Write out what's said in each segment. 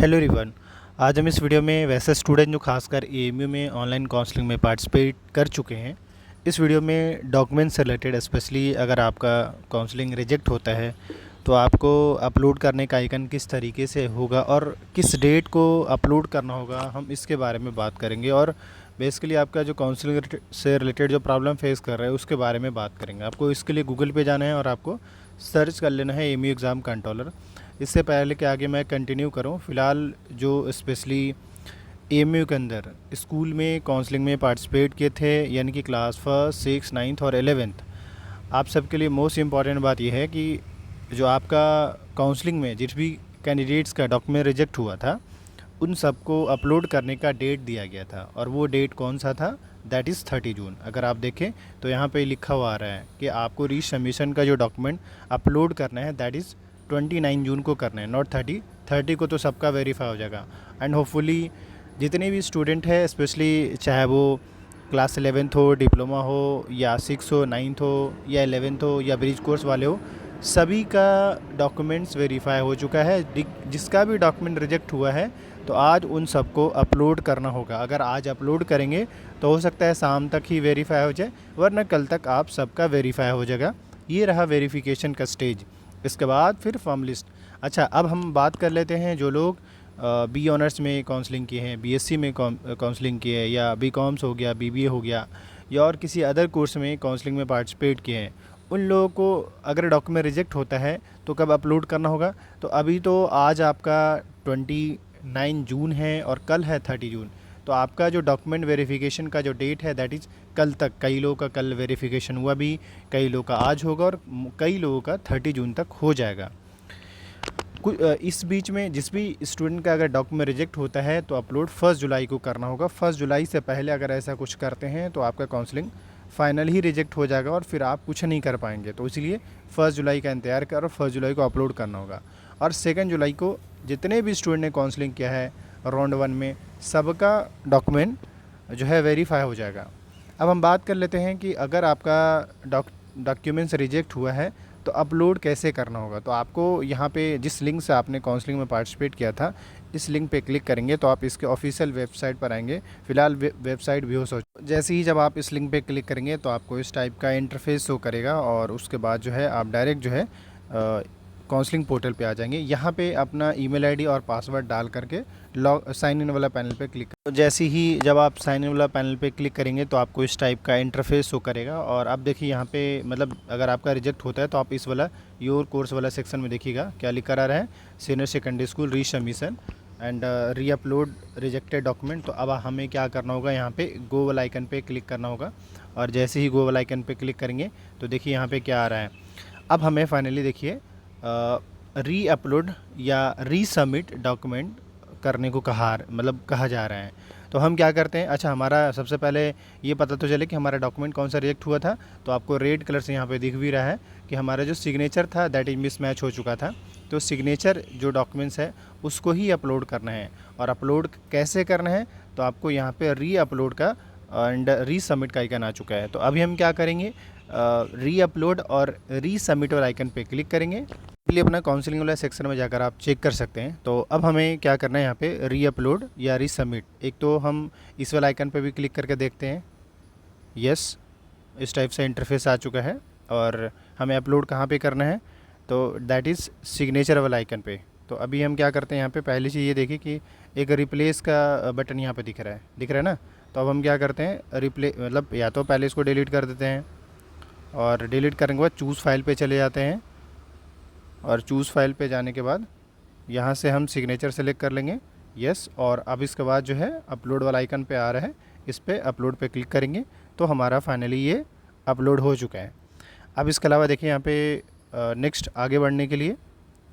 Hello everyone. आज हम इस वीडियो में वैसे स्टूडेंट जो खासकर एएमयू में ऑनलाइन काउंसलिंग में पार्टिसिपेट कर चुके हैं, इस वीडियो में डॉक्यूमेंट से रिलेटेड स्पेशली अगर आपका काउंसलिंग रिजेक्ट होता है तो आपको अपलोड करने का आइकन किस तरीके से होगा और किस डेट को अपलोड करना होगा, हम इसके बारे में बात करेंगे। और बेसिकली आपका जो काउंसलिंग से रिलेटेड जो प्रॉब्लम फेस कर रहे हैं उसके बारे में बात करेंगे। आपको इसके लिए गूगल पे जाना है और आपको सर्च कर लेना है एएमयू एग्ज़ाम कंट्रोलर। इससे पहले कि आगे मैं कंटिन्यू करूं, फ़िलहाल जो स्पेशली एएमयू के अंदर स्कूल में काउंसलिंग में पार्टिसिपेट किए थे, यानी कि क्लास फर्स्ट, सिक्स, नाइन्थ और 11th, आप सबके लिए मोस्ट इम्पॉर्टेंट बात यह है कि जो आपका काउंसलिंग में जिस भी कैंडिडेट्स का डॉक्यूमेंट रिजेक्ट हुआ था उन सबको अपलोड करने का डेट दिया गया था। और वो डेट कौन सा था? दैट इज़ 30 जून। अगर आप देखें तो यहाँ पे लिखा हुआ आ रहा है कि आपको रीसबमिशन का जो डॉक्यूमेंट अपलोड करना है दैट इज़ 29 जून को करना है, नॉट 30। 30 को तो सबका वेरीफाई हो जाएगा। एंड होपफुली जितने भी स्टूडेंट हैं, स्पेशली चाहे वो क्लास 11th हो, डिप्लोमा हो या 6 हो, 9th हो या 11th हो या ब्रिज कोर्स वाले हो, सभी का डॉक्यूमेंट्स वेरीफाई हो चुका है। जिसका भी डॉक्यूमेंट रिजेक्ट हुआ है तो आज उन सबको अपलोड करना होगा। अगर आज अपलोड करेंगे तो हो सकता है शाम तक ही वेरीफाई हो जाए, वरना कल तक आप सबका वेरीफाई हो जाएगा। ये रहा वेरिफिकेशन का स्टेज। इसके बाद फिर फॉर्म लिस्ट। अच्छा, अब हम बात कर लेते हैं जो लोग बी ऑनर्स में काउंसलिंग किए हैं, बीएससी में काउंसलिंग किए हैं, या बीकॉम्स हो गया, बीबीए हो गया, या और किसी अदर कोर्स में काउंसलिंग में पार्टिसिपेट किए हैं। उन लोगों को अगर डॉक्यूमेंट रिजेक्ट होता है तो कब अपलोड करना होगा? तो अभी तो आज आपका 29 जून है और कल है 30 जून। तो आपका जो डॉक्यूमेंट वेरिफिकेशन का जो डेट है दैट इज़ कल तक। कई लोगों का कल वेरिफिकेशन हुआ भी, कई लोगों का आज होगा और कई लोगों का 30 जून तक हो जाएगा। इस बीच में जिस भी स्टूडेंट का अगर डॉक्यूमेंट रिजेक्ट होता है तो अपलोड 1 जुलाई को करना होगा। 1 जुलाई से पहले अगर ऐसा कुछ करते हैं तो आपका काउंसलिंग फाइनल ही रिजेक्ट हो जाएगा और फिर आप कुछ नहीं कर पाएंगे। तो इसलिए 1 जुलाई का इंतज़ार करो, 1 जुलाई को अपलोड करना होगा। और 2 जुलाई को जितने भी स्टूडेंट ने काउंसलिंग किया है राउंड 1 में, सबका डॉक्यूमेंट जो है वेरीफाई हो जाएगा। अब हम बात कर लेते हैं कि अगर आपका डॉक्यूमेंट्स रिजेक्ट हुआ है तो अपलोड कैसे करना होगा। तो आपको यहाँ पे जिस लिंक से आपने काउंसलिंग में पार्टिसिपेट किया था, इस लिंक पे क्लिक करेंगे तो आप इसके ऑफिशियल वेबसाइट पर आएंगे। फ़िलहाल वेबसाइट व्यूज हो, जैसे ही जब आप इस लिंक पे क्लिक करेंगे तो आपको इस टाइप का इंटरफेस शो करेगा और उसके बाद जो है आप डायरेक्ट जो है काउंसलिंग पोर्टल पे आ जाएंगे। यहाँ पे अपना ईमेल आईडी और पासवर्ड डाल करके साइन इन वाला पैनल पे क्लिक। तो जैसे ही जब आप साइन इन वाला पैनल पे क्लिक करेंगे तो आपको इस टाइप का इंटरफेस शो करेगा। और अब देखिए यहाँ पे मतलब अगर आपका रिजेक्ट होता है तो आप इस वाला योर कोर्स वाला सेक्शन में देखिएगा क्या लिखा रहा है, senior secondary school रीसबमिशन and re upload rejected document. तो अब हमें क्या करना होगा, यहाँ पे गो वाला आइकन पे क्लिक करना होगा। और जैसे ही गो वाला आइकन पे क्लिक करेंगे तो देखिए यहाँ पे क्या आ रहा है। अब हमें फाइनली देखिए री अपलोड या रीसबमिट डॉक्यूमेंट करने को कहा जा रहा है। तो हम क्या करते हैं, अच्छा हमारा सबसे पहले ये पता तो चले कि हमारा डॉक्यूमेंट कौन सा रिजेक्ट हुआ था। तो आपको रेड कलर से यहाँ पे दिख भी रहा है कि हमारा जो सिग्नेचर था दैट इज मिसमैच हो चुका था। तो सिग्नेचर जो डॉक्यूमेंट्स है उसको ही अपलोड करना है। और अपलोड कैसे करना है, तो आपको यहाँ पे री अपलोड का एंड रीसबमिट का आइकन आ चुका है। तो अभी हम क्या करेंगे, री अपलोड और रीसबमिट वाला आइकन पे क्लिक करेंगे। इसलिए अपना काउंसलिंग वाला सेक्शन में जाकर आप चेक कर सकते हैं। तो अब हमें क्या करना है, यहाँ पे री अपलोड या रीसबमिट, एक तो हम इस वाला आइकन पे भी क्लिक करके देखते हैं। यस, इस टाइप से इंटरफेस आ चुका है और हमें अपलोड कहाँ पे करना है, तो दैट इज़ सिग्नेचर वाला आइकन पे। तो अभी हम क्या करते हैं, यहाँ पे पहली चीज़ ये देखिए कि एक रिप्लेस का बटन यहाँ पे दिख रहा है ना। तो अब हम क्या करते हैं, मतलब या तो पहले इसको डिलीट कर देते हैं और डिलीट करने के बाद चूज़ फाइल पे चले जाते हैं। और चूज़ फाइल पे जाने के बाद यहाँ से हम सिग्नेचर सेलेक्ट कर लेंगे, यस। और अब इसके बाद जो है अपलोड वाला आइकन पे आ रहा है, इस पर अपलोड पे क्लिक करेंगे तो हमारा फाइनली ये अपलोड हो चुका है। अब इसके अलावा देखिए यहाँ पे नेक्स्ट आगे बढ़ने के लिए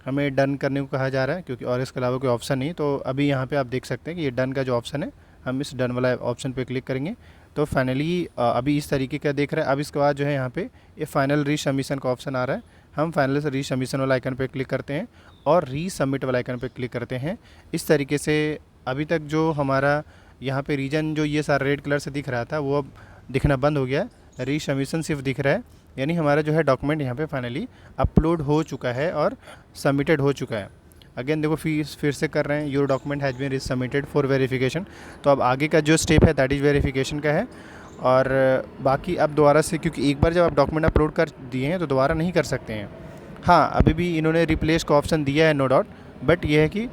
हमें डन करने को कहा जा रहा है, क्योंकि और इसके अलावा कोई ऑप्शन नहीं। तो अभी यहाँ पे आप देख सकते हैं कि ये डन का जो ऑप्शन है, हम इस डन वाला ऑप्शन पे क्लिक करेंगे तो फाइनली अभी इस तरीके का देख रहा है। अब इसके बाद जो है यहाँ पे ये फाइनल रीसबमिशन का ऑप्शन आ रहा है। हम फाइनल से रीसबमिशन वाला आइकन पे क्लिक करते हैं और रीसबमिट वाला आइकन पे क्लिक करते हैं। इस तरीके से अभी तक जो हमारा यहाँ पे रीजन जो ये सारा रेड कलर से दिख रहा था वो अब दिखना बंद हो गया, रीसबमिशन सिर्फ दिख रहा है। यानी हमारा जो है डॉक्यूमेंट यहाँ पे फाइनली अपलोड हो चुका है और सबमिटेड हो चुका है। अगेन देखो फिर से कर रहे हैं, your document has been submitted for verification. तो अब आगे का जो स्टेप है दैट इज़ वेरिफिकेशन का है। और बाकी अब दोबारा से, क्योंकि एक बार जब आप डॉक्यूमेंट अपलोड कर दिए हैं तो दोबारा नहीं कर सकते हैं। हाँ, अभी भी इन्होंने रिप्लेस का ऑप्शन दिया है, नो डाउट, बट ये है कि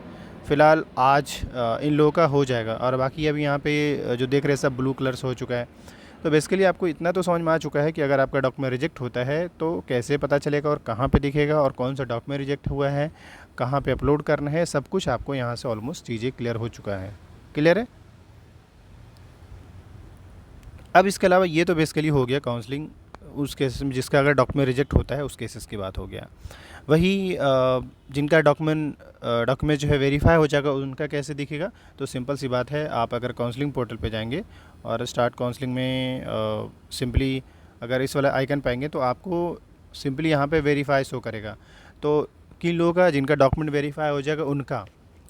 फ़िलहाल आज इन लोगों का हो जाएगा। और बाकी अभी यहाँ पे जो देख रहे हैं सब ब्लू कलर से हो चुका है। तो बेसिकली आपको इतना तो समझ में आ चुका है कि अगर आपका डॉक्यूमेंट रिजेक्ट होता है तो कैसे पता चलेगा और कहाँ पे दिखेगा और कौन सा डॉक्यूमेंट रिजेक्ट हुआ है, कहाँ पे अपलोड करना है, सब कुछ आपको यहाँ से ऑलमोस्ट चीज़ें क्लियर हो चुका है। क्लियर है? अब इसके अलावा ये तो बेसिकली हो गया काउंसलिंग उस केस में जिसका अगर डॉक्यूमेंट रिजेक्ट होता है, उस केसेस की बात हो गया। वही जिनका डॉक्यूमेंट जो है वेरीफाई हो जाएगा उनका कैसे दिखेगा? तो सिंपल सी बात है, आप अगर काउंसलिंग पोर्टल पे जाएंगे और स्टार्ट काउंसलिंग में सिंपली अगर इस वाला आइकन पाएंगे तो आपको सिंपली यहाँ पे वेरीफाई शो करेगा। तो किन लोगों का जिनका डॉक्यूमेंट वेरीफाई हो जाएगा उनका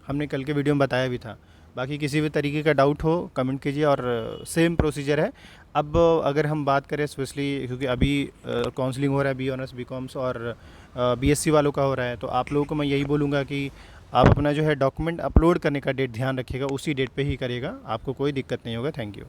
हमने कल के वीडियो में बताया भी था। बाकी किसी भी तरीके का डाउट हो कमेंट कीजिए, और सेम प्रोसीजर है। अब अगर हम बात करें स्पेशली, क्योंकि अभी काउंसलिंग हो रहा है बी ऑनर्स बी कॉम्स और बीएससी वालों का हो रहा है, तो आप लोगों को मैं यही बोलूँगा कि आप अपना जो है डॉक्यूमेंट अपलोड करने का डेट ध्यान रखिएगा, उसी डेट पे ही करिएगा, आपको कोई दिक्कत नहीं होगा। Thank you.